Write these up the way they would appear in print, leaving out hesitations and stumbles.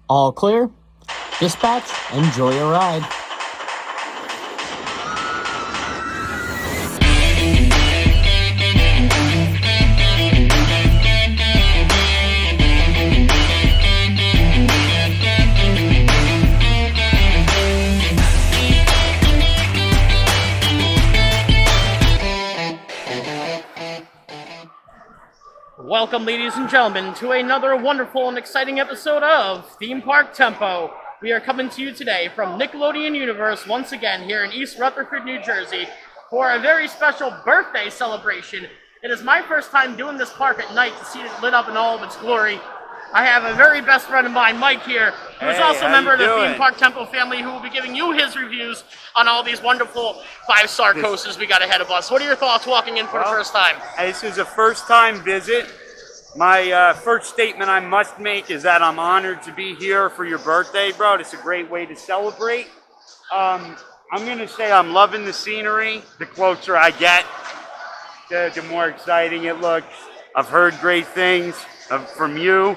All clear. Dispatch, enjoy your ride. Welcome, ladies and gentlemen, to another wonderful and exciting episode of Theme Park Tempo. We are coming to you today from Nickelodeon Universe once again here in East Rutherford, New Jersey for a very special birthday celebration. It is my first time doing this park at night to see it lit up in all of its glory. I have a very best friend of mine, Mike, here, who is also a member of the Theme Park Tempo family, who will be giving you his reviews on all these wonderful 5-star coasters we got ahead of us. What are your thoughts walking in for the first time? This is a first-time visit. My first statement I must make is that I'm honored to be here for your birthday, bro. It's a great way to celebrate. I'm going to say I'm loving the scenery. The closer I get, the more exciting it looks. I've heard great things from you.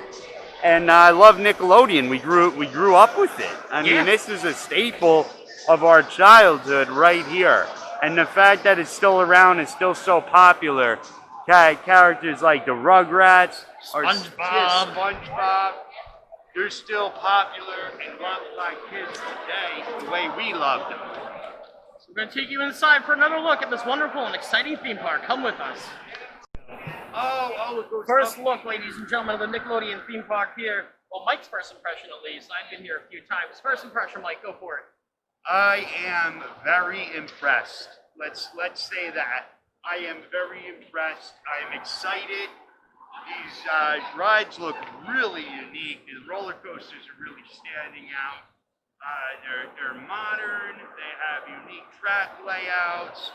And I love Nickelodeon. We grew up with it. I mean, this is a staple of our childhood right here. And the fact that it's still around and still so popular. Characters like the Rugrats or Spongebob, they're still popular and loved by kids today the way we loved them. So we're going to take you inside for another look at this wonderful and exciting theme park. Come with us. First look, ladies and gentlemen, of the Nickelodeon theme park here. Well, Mike's first impression, at least. I've been here a few times. First impression, Mike, go for it. I am very impressed. Let's say that. I am very impressed. I am excited. These rides look really unique. The roller coasters are really standing out. They're modern. They have unique track layouts.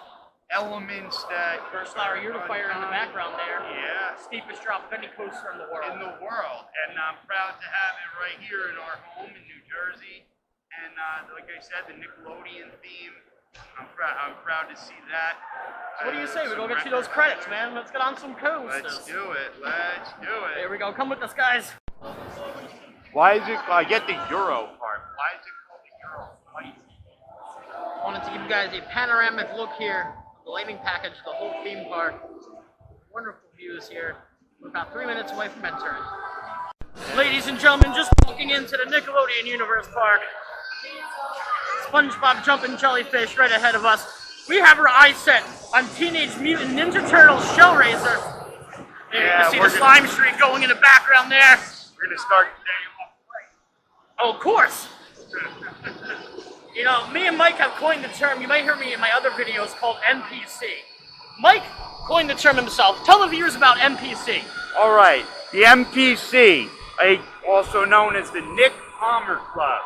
Elements that First flower unifier in the background there. Yeah. Steepest drop of any coaster in the world. And I'm proud to have it right here in our home in New Jersey. And like I said, the Nickelodeon theme. I'm proud to see that. So what do you say? We go get you those credits, man. Let's get on some coasters. Let's do it. Let's do it. Here we go. Come with us, guys. Why is it? I get the Euro part. Why is it called the Euro flight? I wanted to give you guys a panoramic look here. The lighting package, the whole theme park. Wonderful views here. We're about 3 minutes away from entering. Ladies and gentlemen, just walking into the Nickelodeon Universe Park. Spongebob jumping jellyfish right ahead of us. We have our eyes set on Teenage Mutant Ninja Turtles Shellraiser. And you can see the slime streak going in the background there. We're going to start today off right. Oh, of course. You know, me and Mike have coined the term, you might hear me in my other videos, called NPC. Mike coined the term himself. Tell the viewers about NPC. All right. The NPC, also known as the Nick Palmer Club,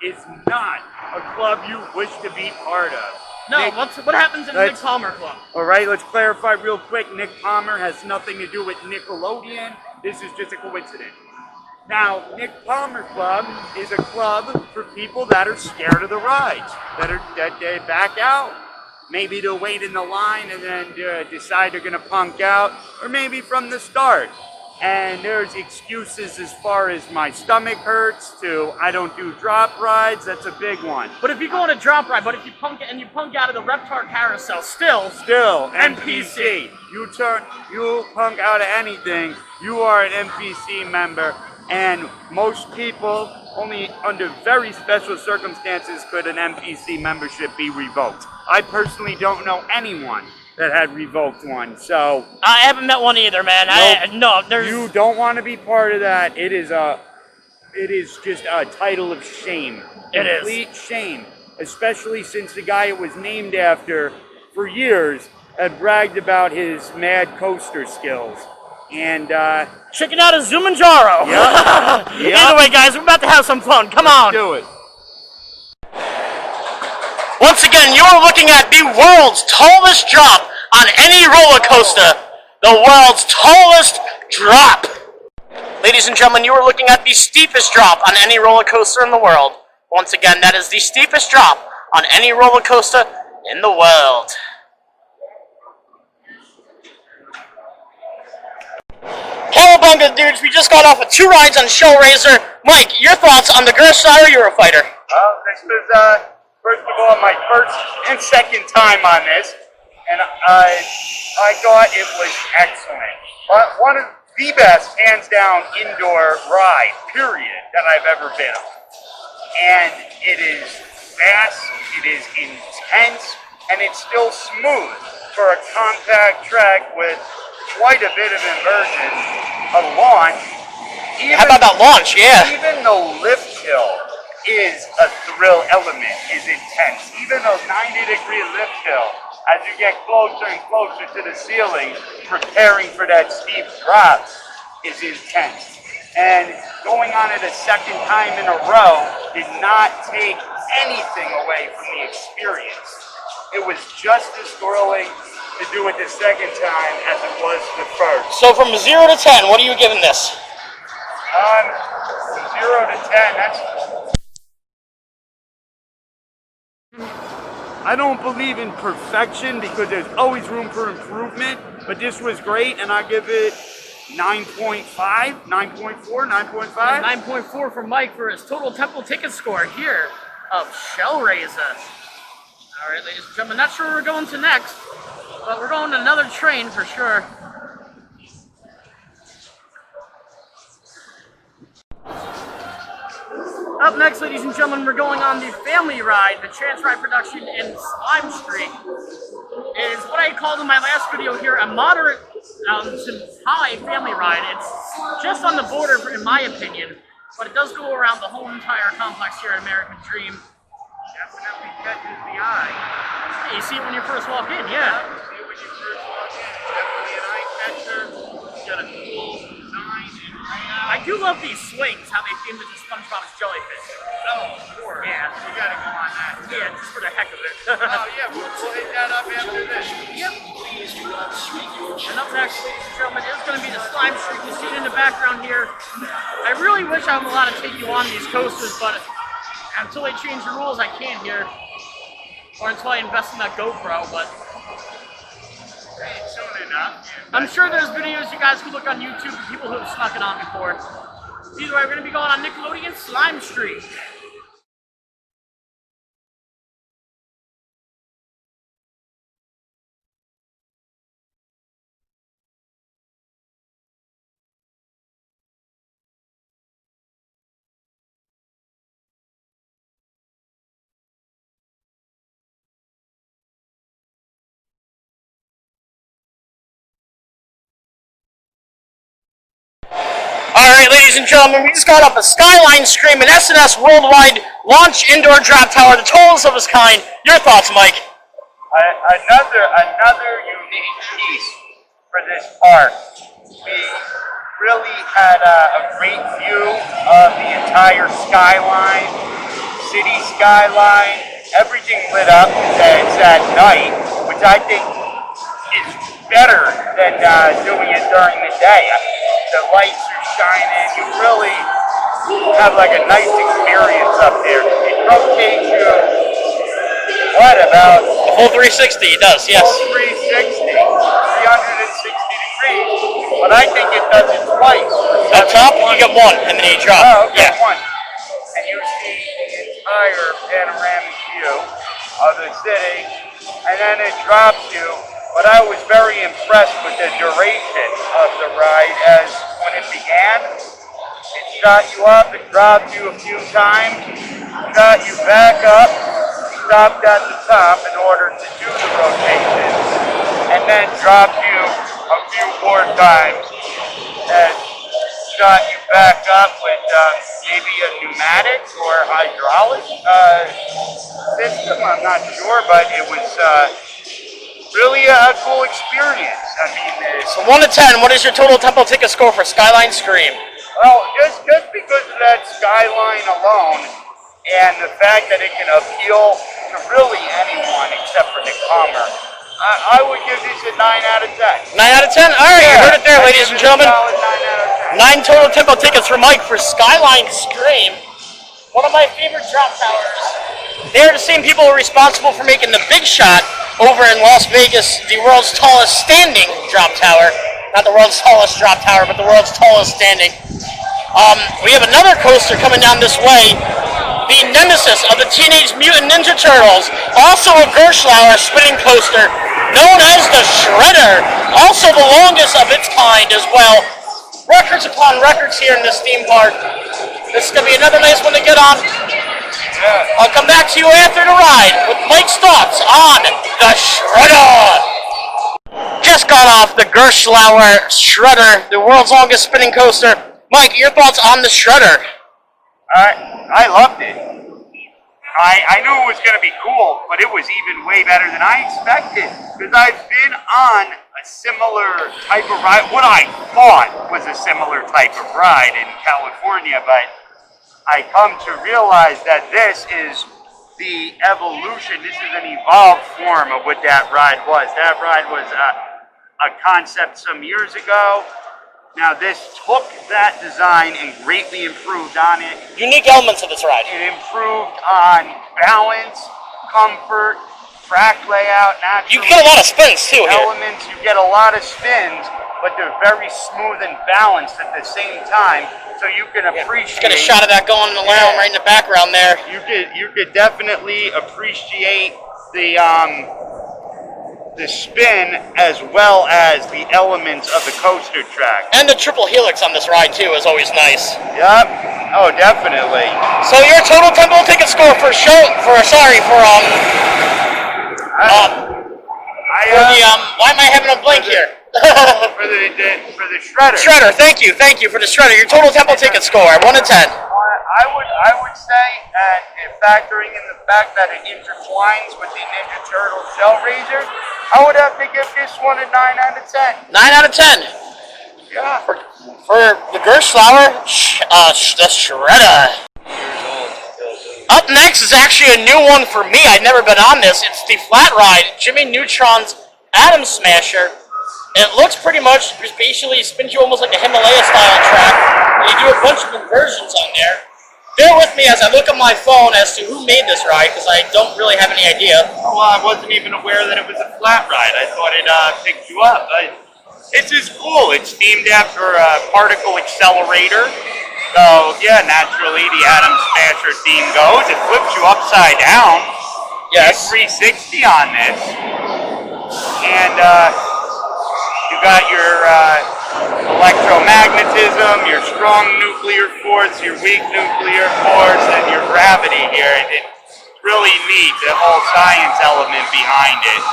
is not a club you wish to be part of. No, what happens in the Nick Palmer Club? All right, let's clarify real quick. Nick Palmer has nothing to do with Nickelodeon. This is just a coincidence. Now, Nick Palmer Club is a club for people that are scared of the rides, that they back out. Maybe they'll wait in the line and then decide they're going to punk out, or maybe from the start. And there's excuses as far as my stomach hurts to I don't do drop rides. That's a big one. But if you go on a drop ride, but if you punk out of the Reptar carousel, still NPC. You punk out of anything, you are an NPC member. And most people, only under very special circumstances could an NPC membership be revoked. I personally don't know anyone that had revoked one, so I haven't met one either, man. Nope. You don't want to be part of that. It is just a title of shame. Complete shame, especially since the guy it was named after for years had bragged about his mad coaster skills. And checking out a Zumanjaro. Yep. Either way, guys, we're about to have some fun. Come on. Let's do it. Once again, you are looking at the world's tallest drop on any roller coaster. The world's tallest drop. Ladies and gentlemen, you are looking at the steepest drop on any roller coaster in the world. Once again, that is the steepest drop on any roller coaster in the world. Cowabunga, dudes, we just got off of 2 rides on Shellraiser. Mike, your thoughts on the Gershire Eurofighter? This was, first of all, my first and second time on this, and I thought it was excellent. One of the best, hands down, indoor ride, period, that I've ever been on. And it is fast, it is intense, and it's still smooth for a compact track with quite a bit of inversion. A launch. How about that launch? Yeah. Even the lift hill is a thrill element, is intense. Even a 90-degree lift hill, as you get closer and closer to the ceiling, preparing for that steep drop, is intense. And going on it a second time in a row did not take anything away from the experience. It was just as thrilling to do it the second time as it was the first. So from 0 to 10, what are you giving this? 0 to 10, that's... I don't believe in perfection because there's always room for improvement, but this was great, and I give it 9.5, 9.4, 9.5. 9.4 for Mike for his total temple ticket score here of Shellraiser. All right, ladies and gentlemen, not sure where we're going to next, but we're going to another train for sure. Up next, ladies and gentlemen, we're going on the family ride, the Chance Ride production in Slime Street. It is what I called in my last video here a moderate to high family ride. It's just on the border, in my opinion, but it does go around the whole entire complex here at American Dream. Definitely catches the eye. You see it when you first walk in, yeah. See it when you first walk in. It's definitely an eye catcher. It's got a cool design and layout. I do love these swings, how they themed it to Spongebob's Jellyfish. Oh, of course. Yeah. You gotta go on that. Yeah, just for the heck of it. Oh, yeah, we'll hit that up after this. Yep. And up next, ladies and gentlemen, is going to be the Slime Street. You see it in the background here. I really wish I was allowed to take you on these coasters, but until they change the rules, I can't here. Or until I invest in that GoPro, but Soon enough. I'm sure there's videos you guys can look on YouTube of people who have snuck it on before. Either way, we're going to be going on Nickelodeon Slime Street. Alright, ladies and gentlemen, we just got up a Skyline Scream, an S&S Worldwide Launch Indoor Drop Tower, the tallest of its kind. Your thoughts, Mike? Another unique piece for this park. We really had a great view of the entire skyline, city skyline, everything lit up at night, which I think is better than doing it during the day. The lights are shining, you really have like a nice experience up there. It rotates you, what, about? A full 360, it does, yes. Full 360, 360 degrees, but I think it does it twice. Up top, you get one, and then you drop. Oh, okay, yeah. one. And you see the entire panoramic view of the city, and then it drops you. But I was very impressed with the duration of the ride as when it began, it shot you up, it dropped you a few times, shot you back up, stopped at the top in order to do the rotation, and then dropped you a few more times and shot you back up with maybe a pneumatic or hydraulic system, I'm not sure, but it was really a cool experience. I mean, So 1 to 10, what is your total tempo ticket score for Skyline Scream? well, just because of that skyline alone, and the fact that it can appeal to really anyone except for the comer, I would give this a 9 out of 10. 9 out of 10? All right, you heard it there, ladies and gentlemen. 9 out of 10. 9 total tempo tickets for Mike for Skyline Scream. One of my favorite drop towers. They're the same people who are responsible for making the Big Shot over in Las Vegas, the world's tallest standing drop tower. Not the world's tallest drop tower, but the world's tallest standing. We have another coaster coming down this way. The nemesis of the Teenage Mutant Ninja Turtles. Also a Gerslauer spinning coaster known as the Shredder. Also the longest of its kind as well. Records upon records here in this theme park. This is going to be another nice one to get on. I'll come back to you after the ride with Mike's thoughts on the Shredder. Just got off the Gerslauer Shredder, the world's longest spinning coaster. Mike, your thoughts on the Shredder? I loved it. I knew it was going to be cool, but it was even way better than I expected. Because I've been on a similar type of ride, what I thought was a similar type of ride in California, but I come to realize that this is the evolution, this is an evolved form of what that ride was. That ride was a concept some years ago. Now this took that design and greatly improved on it. Unique elements of this ride. It improved on balance, comfort, track layout, naturally. You get a lot of spins too here. Elements, you get a lot of spins, but they're very smooth and balanced at the same time, so you can appreciate. Just get a shot of that going around right in the background there. You could definitely appreciate the spin as well as the elements of the coaster track. And the triple helix on this ride too is always nice. Yep. Oh, definitely. So your total tempo ticket score for why am I having a blank here? for the Shredder. Shredder, thank you for the Shredder. Your total tempo ticket score, 1 to 10. I would say, factoring in the fact that it intertwines with the Ninja Turtle Shell Raiser, I would have to give this one a 9 out of 10. 9 out of 10. Yeah. For the Gerslauer, the Shredder. Up next is actually a new one for me. I've never been on this. It's the flat ride, Jimmy Neutron's Atom Smasher. It looks pretty much, basically spins you almost like a Himalaya style track. And you do a bunch of inversions on there. Bear with me as I look at my phone as to who made this ride, because I don't really have any idea. Well, I wasn't even aware that it was a flat ride. I thought it picked you up. It's just cool. It's themed after a particle accelerator. So, yeah, naturally the Atom Smasher theme goes. It flips you upside down. Yes. 360 on this. And you got your electromagnetism, your strong nuclear force, your weak nuclear force, and your gravity here. It's really neat, the whole science element behind it.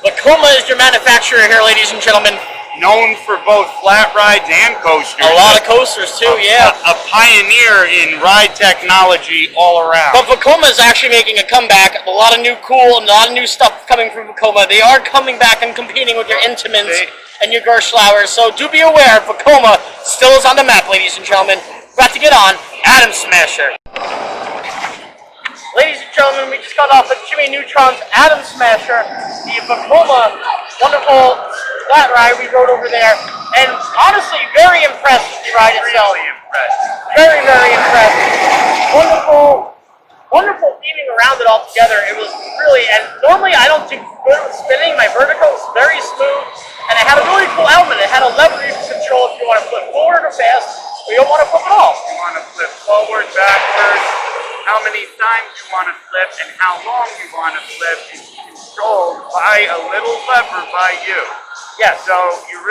Vekoma is your manufacturer here, ladies and gentlemen. Known for both flat rides and coasters. A lot of coasters too, yeah. A pioneer in ride technology all around. But Vekoma is actually making a comeback. A lot of new stuff coming from Vekoma. They are coming back and competing with your Intamins and your Gerslauers. So do be aware, Vekoma still is on the map, ladies and gentlemen. We're about to get on Atom Smasher. Ladies and gentlemen, we just got off of Jimmy Neutron's Atom Smasher, the Vekoma wonderful flat ride we rode over there, and honestly, very impressed with the ride itself. Really impressed. Very, very impressed. Wonderful theming around it all together. It was really, and normally I don't do good with spinning. My vertical is very smooth, and it had a really cool element. It had a lever you can control if you want to flip forward or fast, or you don't want to flip at all. You want to flip forward, backwards, how many times you want to flip, and how long you want to flip is controlled by a little lever by you. Yes. So you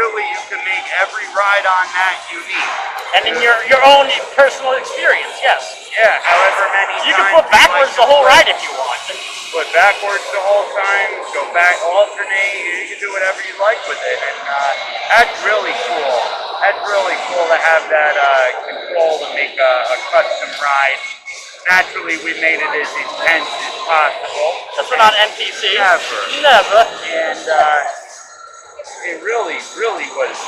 can make every ride on that unique. And in your own personal experience, yes. Yeah, however many times. You can flip backwards the whole ride if you want. Flip backwards the whole time, go back, alternate, you can do whatever you like with it. And that's really cool. That's really cool to have that control to make a custom ride. Naturally, we made it as intense as possible. Because we're not NPC. Never. And it really was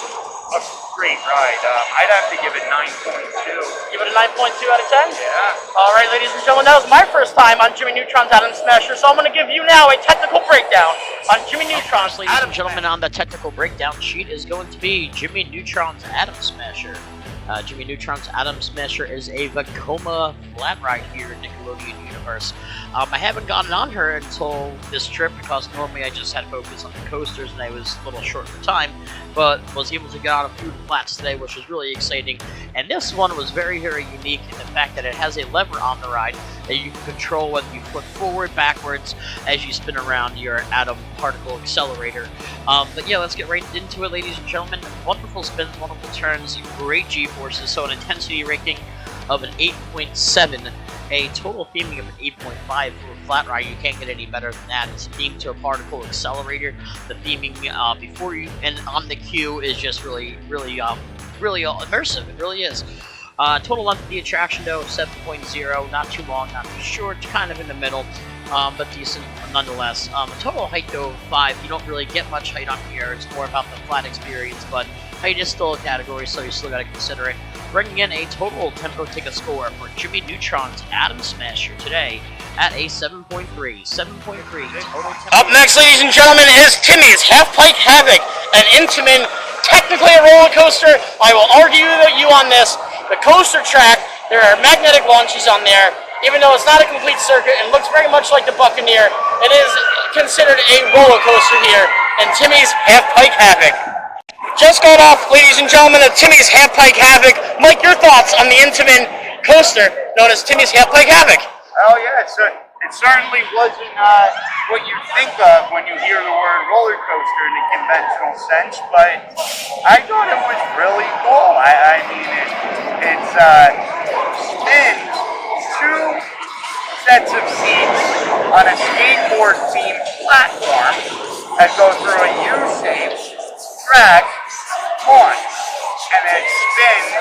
a great ride. I'd have to give it 9.2. Give it a 9.2 out of 10? Yeah. All right, ladies and gentlemen, that was my first time on Jimmy Neutron's Atom Smasher, so I'm going to give you now a technical breakdown on Jimmy Neutron's. Ladies and gentlemen, on the technical breakdown sheet is going to be Jimmy Neutron's Atom Smasher. Jimmy Neutron's Atom Smasher is a Vekoma flat ride here in Nickelodeon Universe. I haven't gotten on her until this trip because normally I just had focus on the coasters and I was a little short for time, but was able to get on a few flats today, which was really exciting. And this one was very, very unique in the fact that it has a lever on the ride that you can control whether you flip forward, backwards, as you spin around your atom particle accelerator. But yeah, let's get right into it, ladies and gentlemen. Wonderful spins, wonderful turns, great G-forces, so an intensity rating of an 8.7, a total theming of an 8.5 for a flat ride. You can't get any better than that. It's themed to a particle accelerator. The theming before you and on the queue is just really immersive. It really is. Total length of the attraction, though, 7.0. Not too long, not too short, kind of in the middle, but decent nonetheless. A total height, though, of 5. You don't really get much height on here. It's more about the flat experience, but height is still a category, so you still got to consider it. Bringing in a total tempo ticket score for Jimmy Neutron's Atom Smasher today at a 7.3. 7.3 total tempo. Up next, ladies and gentlemen, is Timmy's Half-Pipe Havoc, an Intamin, technically a roller coaster. I will argue with you on this. The coaster track, there are magnetic launches on there. Even though it's not a complete circuit and looks very much like the Buccaneer, it is considered a roller coaster here in Timmy's Half-Pipe Havoc. Just got off, ladies and gentlemen, of Timmy's Half-Pipe Havoc. Mike, your thoughts on the Intamin coaster known as Timmy's Half-Pipe Havoc? Oh yeah, it certainly wasn't what you think of when you hear the word roller coaster in a conventional sense, but I thought it was really cool. I mean, it spins 2 sets of seats on a skateboard-themed platform that go through a U-shaped track once, and it spins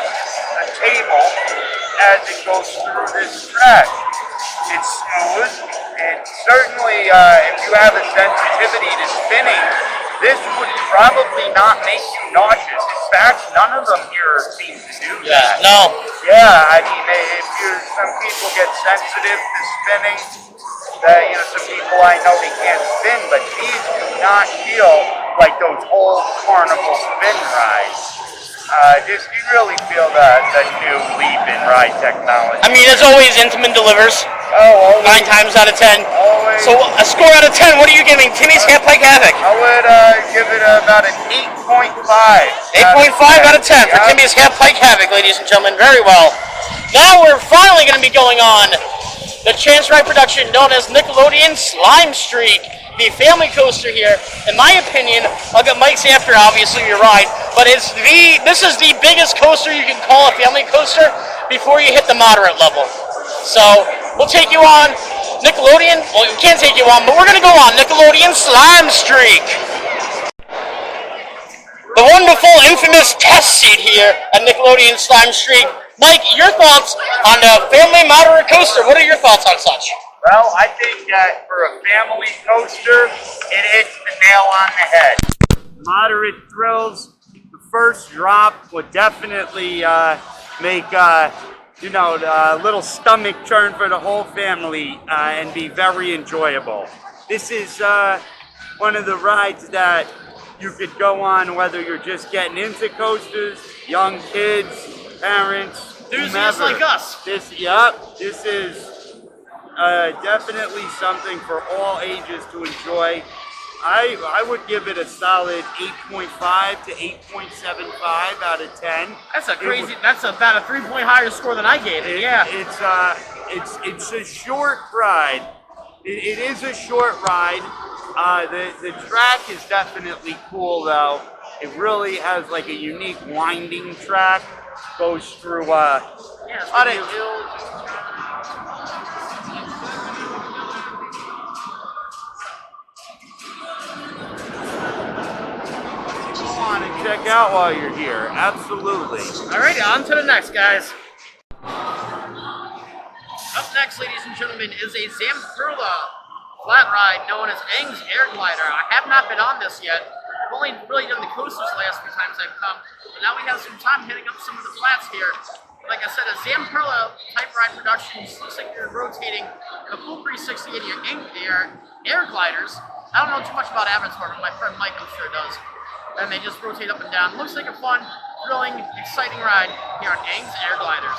a table as it goes through this track. It's smooth. It certainly, if you have a sensitivity to spinning, this would probably not make you nauseous. In fact, none of them here seem to do that. No. Yeah, I mean, some people get sensitive to spinning. Some people I know they can't spin, but these do not feel like those old carnival spin rides. You really feel the new leap in ride technology. I mean, as always, Intamin delivers. Oh, always. 9 times out of 10. Always. So, a score out of 10, what are you giving Timmy's Half-Pipe Havoc? I would give it about an 8.5. 8.5 out of 10 for Timmy's Half-Pipe Havoc, ladies and gentlemen. Very well. Now we're finally going to be going on the Chance Ride production known as Nickelodeon Slime Streak, the family coaster here. In my opinion, I'll get Mike's after, obviously, your ride, but this is the biggest coaster you can call a family coaster before you hit the moderate level. So, we'll take you on Nickelodeon, well, we can't take you on, but we're going to go on Nickelodeon Slime Streak. The wonderful, infamous test seat here at Nickelodeon Slime Streak. Mike, your thoughts on the family moderate coaster. What are your thoughts on such? Well, I think that for a family coaster, it hits the nail on the head. Moderate thrills. The first drop would definitely make a little stomach churn for the whole family and be very enjoyable. This is one of the rides that you could go on whether you're just getting into coasters, young kids, parents, Enthusiasts like us. This is definitely something for all ages to enjoy. I would give it a solid 8.5 to 8.75 out of 10. That's that's about a 3-point higher score than I gave it. Yeah. It's a short ride. It is a short ride. The track is definitely cool though. It really has like a unique winding track. Goes through a lot of hills. Check out while you're here. Absolutely. Alrighty, on to the next, guys. Up next, ladies and gentlemen, is a Zamperla flat ride known as Aang's Air Glider. I have not been on this yet. I've only really done the coasters the last few times I've come, but now we have some time hitting up some of the flats here. Like I said, a Zamperla type ride production. Looks like you're rotating a full 360 in your air gliders. I don't know too much about Avatar, but my friend Mike I'm sure does. And they just rotate up and down. Looks like a fun thrilling, exciting ride here on Aang's Air Gliders.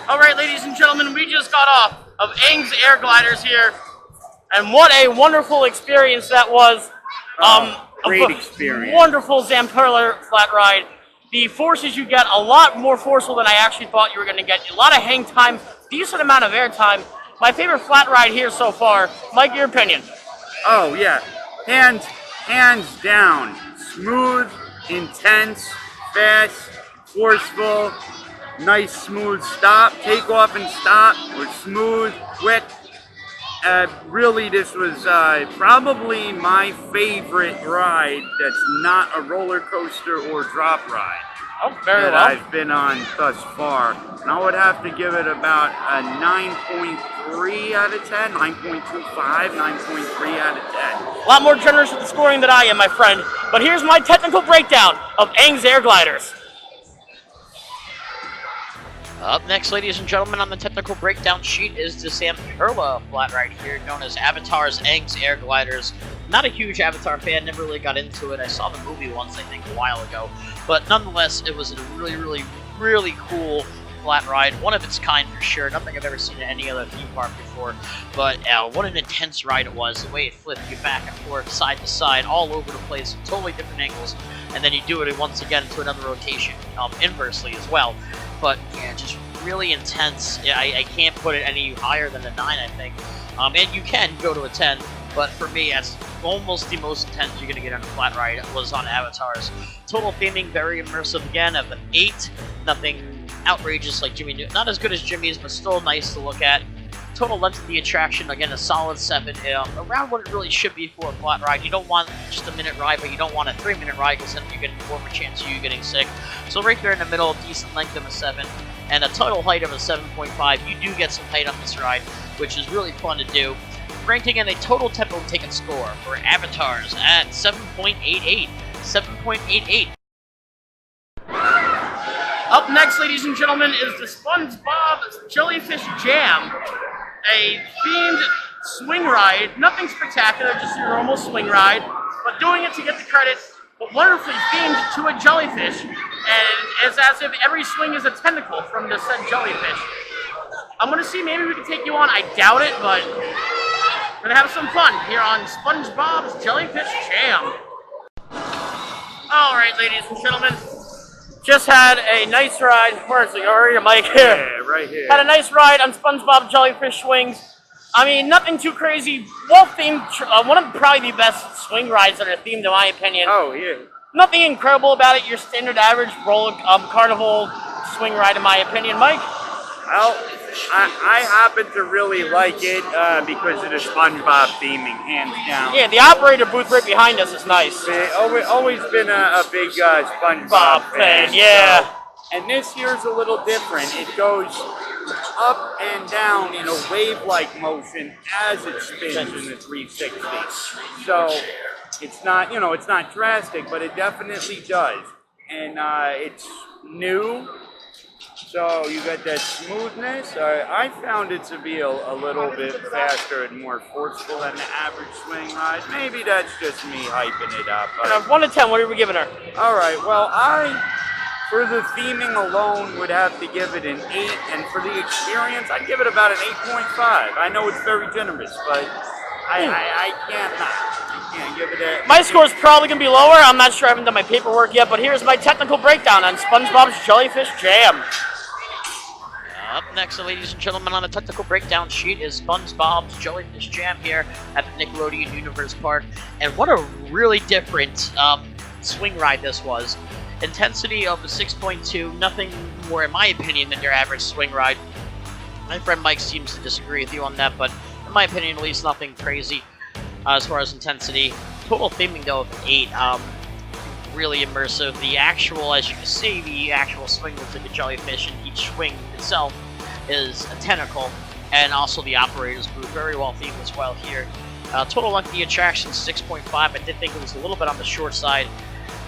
Alright, ladies and gentlemen, we just got off of Aang's Air Gliders here, and what a wonderful experience that was. Great experience. Wonderful Zamperla flat ride. The forces you get, a lot more forceful than I actually thought you were going to get. A lot of hang time, decent amount of air time. My favorite flat ride here so far. Mike, your opinion? Oh yeah, hands down. Smooth, intense, fast, forceful, nice smooth stop, takeoff and stop was smooth, quick. Really, this was probably my favorite ride that's not a roller coaster or drop ride. Oh, very that well. I've been on thus far. And I would have to give it about a 9.3 out of 10, 9.25, 9.3 out of 10. A lot more generous with the scoring than I am, my friend. But here's my technical breakdown of Aang's Air Gliders. Up next, ladies and gentlemen, on the technical breakdown sheet is the Zamperla flat ride here, known as Avatar's Aang's Air Gliders. Not a huge Avatar fan, never really got into it. I saw the movie once, I think, a while ago. But nonetheless, it was a really cool flat ride. One of its kind for sure. Nothing I've ever seen at any other theme park before. But what an intense ride it was. The way it flipped you back and forth, side to side, all over the place, totally different angles. And then you do it once again into another rotation, inversely as well. But yeah, just really intense. Yeah, I can't put it any higher than a 9, I think. And you can go to a 10, but for me, that's almost the most intense you're going to get on a flat ride. It was on Avatar's. Total theming, very immersive again, of an 8. Nothing outrageous like Jimmy. Not as good as Jimmy's, but still nice to look at. Total length of the attraction, again, a solid 7. Around what it really should be for a flat ride. You don't want just a minute ride, but you don't want a 3-minute ride because then you're getting more of a chance of you getting sick. So right there in the middle, decent length of a 7. And a total height of a 7.5. You do get some height on this ride, which is really fun to do. Ranking in a total tempo taken score for Avatars at 7.88. 7.88. Up next, ladies and gentlemen, is the Spongebob Jellyfish Jam, a themed swing ride. Nothing spectacular, just your normal swing ride, but doing it to get the credit, but wonderfully themed to a jellyfish, and it's as if every swing is a tentacle from the said jellyfish. I'm going to see, maybe we can take you on. I doubt it, but we're going to have some fun here on SpongeBob's Jellyfish Jam. Alright, ladies and gentlemen, just had a nice ride. Where's your mic here? Yeah, right here. Had a nice ride on SpongeBob Jellyfish Swings. I mean, nothing too crazy. Well themed, one of probably the best swing rides that are themed, in my opinion. Oh, yeah. Nothing incredible about it. Your standard average roller carnival swing ride, in my opinion. Mike? Well, I happen to really like it because of the SpongeBob theming, hands down. Yeah, the operator booth right behind us is nice. Always been a big SpongeBob fan. Yeah. So, and this year's a little different. It goes up and down in a wave-like motion as it spins in the 360. So it's not, it's not drastic, but it definitely does. And it's new. So you got that smoothness. I found it to be a little bit faster and more forceful than the average swing ride. Maybe that's just me hyping it up. And 1 to 10, what are we giving her? All right, well, for the theming alone, would have to give it an 8. And for the experience, I'd give it about an 8.5. I know it's very generous, but I can't give it a... My score's probably going to be lower. I'm not sure. I haven't done my paperwork yet, but here's my technical breakdown on SpongeBob's Jellyfish Jam. Up next, ladies and gentlemen, on the technical breakdown sheet is SpongeBob's Jellyfish Jam here at the Nickelodeon Universe Park. And what a really different swing ride this was. Intensity of a 6.2, nothing more, in my opinion, than your average swing ride. My friend Mike seems to disagree with you on that, but in my opinion, at least, nothing crazy as far as intensity. Total theming, though, of 8. Really immersive. The actual, as you can see, the actual swing looks like a jellyfish, and each swing itself is a tentacle, and also the operator's booth, very well themed as well here. Total length of the attraction 6.5. I did think it was a little bit on the short side,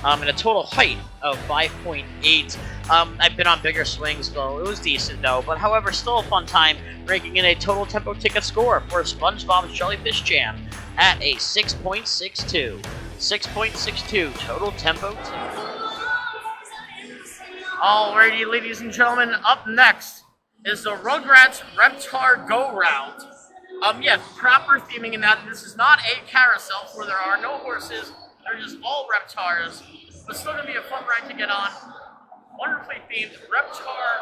and a total height of 5.8. I've been on bigger swings, though. It was decent, though. But however, still a fun time, ranking in a total tempo ticket score for Spongebob Jellyfish Jam at a 6.62. 6.62 total tempo ticket. Alrighty, ladies and gentlemen, up next is the Rugrats Reptar Go Round. Yeah, proper theming in that this is not a carousel where there are no horses, they're just all Reptars, but still gonna be a fun ride to get on. Wonderfully themed Reptar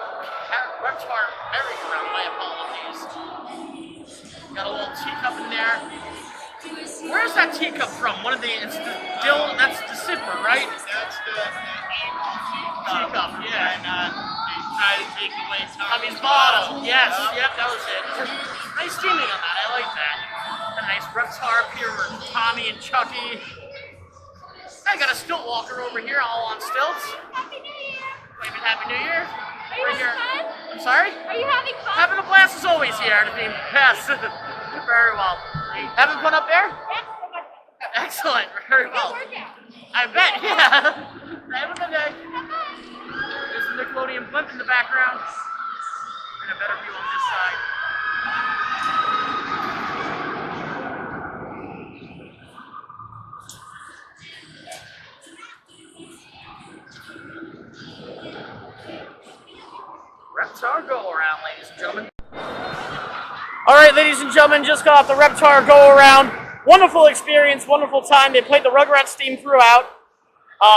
merry-go-round, my apologies. Got a little teacup in there. Where's that teacup from? It's the that's the sipper, right? That's the Teacup, yeah. And they try to take away Tommy's bottle. Yes, yep, that was it. Nice theming on that, I like that. A nice Reptar up here with Tommy and Chucky. I got a stilt walker over here, all on stilts. Happy New Year! Waving Happy New Year. Are you Right here. having fun? I'm sorry? Are you having fun? Having a blast as always here to be yes. Very well. Having fun up there? Yeah. Excellent. Very Good well. workout. I bet, yeah. Have a good day. There's the Nickelodeon blimp in the background. And a better view on this side. Reptar Go Around, ladies and gentlemen. Alright, ladies and gentlemen, just got off the Reptar Go Around. Wonderful experience, wonderful time. They played the Rugrats theme throughout.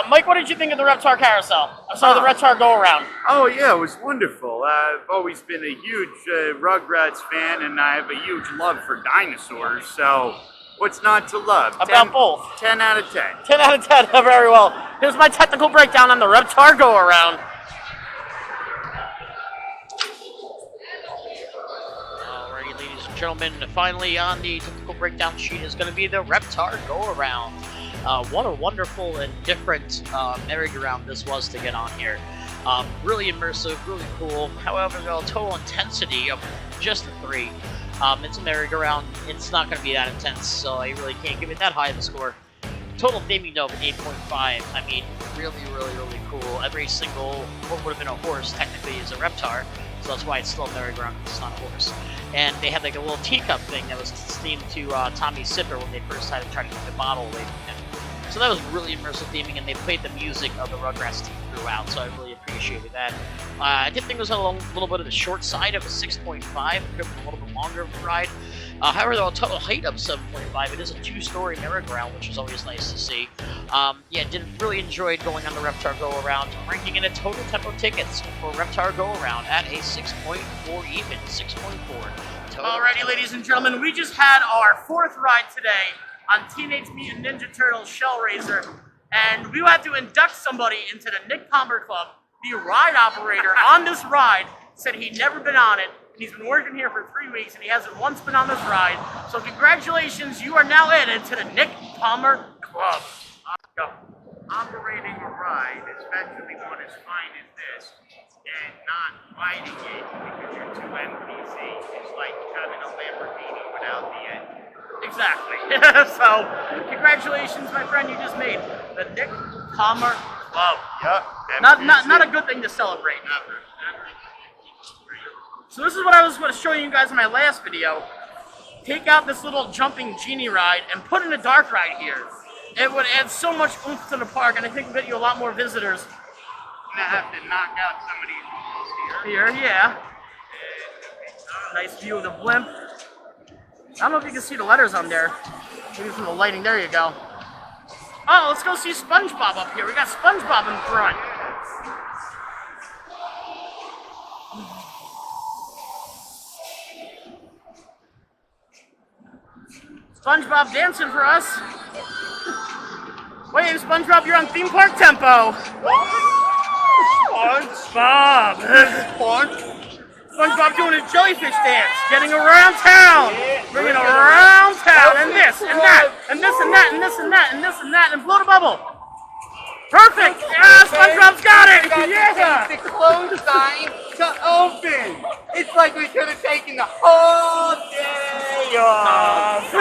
Mike, what did you think of the Reptar Carousel? I'm sorry, the Reptar Go Around. Oh yeah, it was wonderful. I've always been a huge Rugrats fan, and I have a huge love for dinosaurs. So, what's not to love? About both. 10 out of 10. 10 out of 10, very well. Here's my technical breakdown on the Reptar Go Around. Alrighty, ladies and gentlemen, finally on the technical breakdown sheet is going to be the Reptar Go Around. What a wonderful and different merry-go-round this was to get on here. Really immersive, really cool. However, the total intensity of just a 3. It's a merry-go-round. It's not going to be that intense, so I really can't give it that high of a score. Total theming though of 8.5. I mean, really, really, really cool. Every single, what would have been a horse, technically is a Reptar. So that's why it's still a merry-go-round, because it's not a horse. And they had like a little teacup thing that was themed to Tommy's sipper when they first had to try to keep the bottle away from him. So that was really immersive theming, and they played the music of the Rugrats team throughout, so I really appreciated that. I did think it was a little bit of the short side of a 6.5, could have been a little bit longer of a ride. However, though, a total height of 7.5, it is a 2-story merry-go-round, which is always nice to see. Yeah, really enjoyed going on the Reptar Go Around, ranking in a total tempo tickets for Reptar Go Around at a 6.4 even, 6.4. Alrighty, ladies and gentlemen, we just had our 4th ride today on Teenage Mutant Ninja Turtles Shellraiser, and we had to induct somebody into the Nick Palmer Club. The ride operator on this ride said he'd never been on it, and he's been working here for 3 weeks, and he hasn't once been on this ride. So congratulations, you are now added to the Nick Palmer Club. Go. Operating a ride, especially one as fine as this, and not riding it because you're too NPC, is like having a Lamborghini without the engine. Exactly. So, congratulations, my friend, you just made the Nick Palmer Club. Yep. Not a good thing to celebrate. So this is what I was going to show you guys in my last video. Take out this little jumping genie ride and put in a dark ride here. It would add so much oomph to the park, and I think get you a lot more visitors. I'm gonna have to knock out some of these walls here. Here, yeah. Nice view of the blimp. I don't know if you can see the letters on there. Maybe from the lighting. There you go. Oh, let's go see SpongeBob up here. We got SpongeBob in front. SpongeBob dancing for us. Wait, SpongeBob, you're on theme park tempo. SpongeBob. SpongeBob doing his jellyfish dance, getting around town, bringing around town, and this, and that, and this, and that, and this, and that, and this, and that, and blow the bubble. Perfect! Yeah, SpongeBob's got it! Yeah! The close sign to open. It's like we could have taken the whole day off.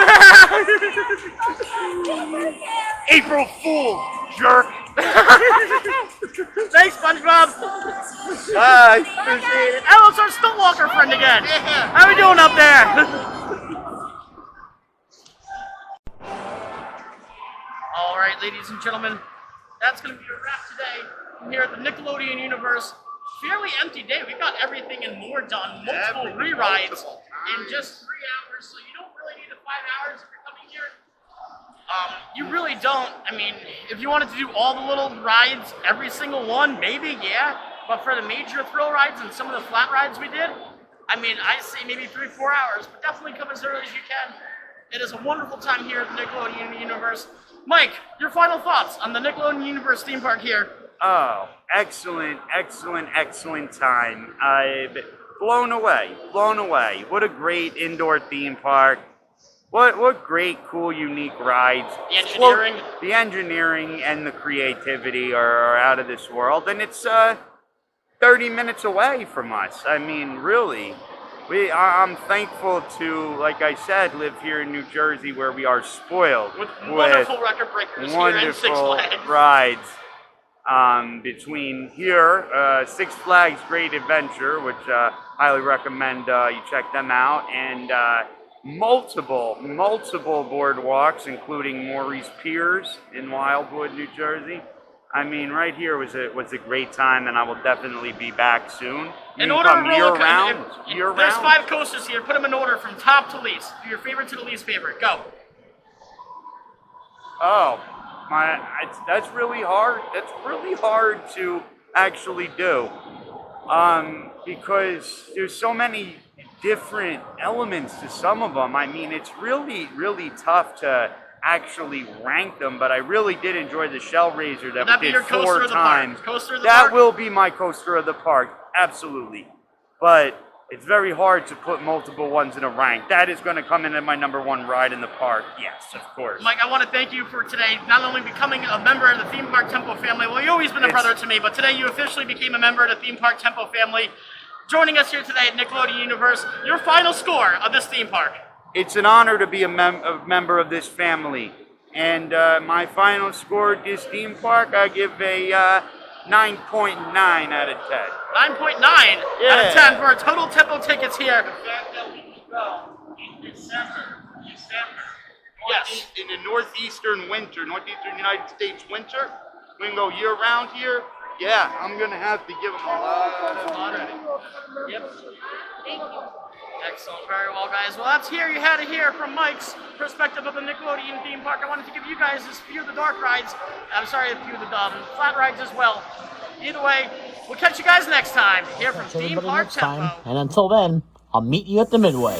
April Fool, jerk. Thanks, SpongeBob. Bye. Appreciate it. Oh, it's our Stillwalker friend again. How we doing up there? All right, ladies and gentlemen, that's going to be a wrap today from here at the Nickelodeon Universe. Fairly empty day. We got everything and more done. Multiple re-rides in just 3 hours, so you don't really need the 5 hours if you're coming here. You really don't. I mean, if you wanted to do all the little rides, every single one, maybe, yeah. But for the major thrill rides and some of the flat rides we did, I mean, I say maybe 3 or 4 hours, but definitely come as early as you can. It is a wonderful time here at the Nickelodeon Universe. Mike, your final thoughts on the Nickelodeon Universe theme park here? Oh, excellent, excellent, excellent time. I've blown away, blown away. What a great indoor theme park. What great, cool, unique rides. The engineering. The engineering and the creativity are out of this world. And it's 30 minutes away from us. I mean, really. I'm thankful to, like I said, live here in New Jersey where we are spoiled. With wonderful record breakers here and Six Flags. Rides. Between here, Six Flags Great Adventure, which highly recommend you check them out, and multiple boardwalks, including Maurice Piers in Wildwood, New Jersey. I mean, right here was a great time, and I will definitely be back soon. In order of year-round. There's 5 coasters here. Put them in order from top to least. Your favorite to the least favorite. Go. Oh, that's really hard. That's really hard to actually do, because there's so many different elements to some of them. I mean, it's really, really tough to actually rank them, but I really did enjoy the Shell Raiser that we did 4 times. That will be my coaster of the park, absolutely. But it's very hard to put multiple ones in a rank. That is going to come in at my #1 ride in the park, yes, of course. Mike, I want to thank you for today, not only becoming a member of the Theme Park Tempo family, well, you've always been a brother to me, but today you officially became a member of the Theme Park Tempo family. Joining us here today at Nickelodeon Universe, your final score of this theme park. It's an honor to be a member of this family. And my final score at this theme park, I give a 9.9 out of 10. 9.9 out of 10 for our total Tempo tickets here. The fact that we can go in December. Yes. In the northeastern United States winter, we can go year-round here. Yeah, I'm going to have to give them a lot of... Yep. Thank you. Excellent. Very well, guys. Well, that's here. You had it here from Mike's perspective of the Nickelodeon theme park. I wanted to give you guys a few of the dark rides. I'm sorry, a few of the flat rides as well. Either way, we'll catch you guys next time here from Theme Park Tempo. And until then, I'll meet you at the Midway.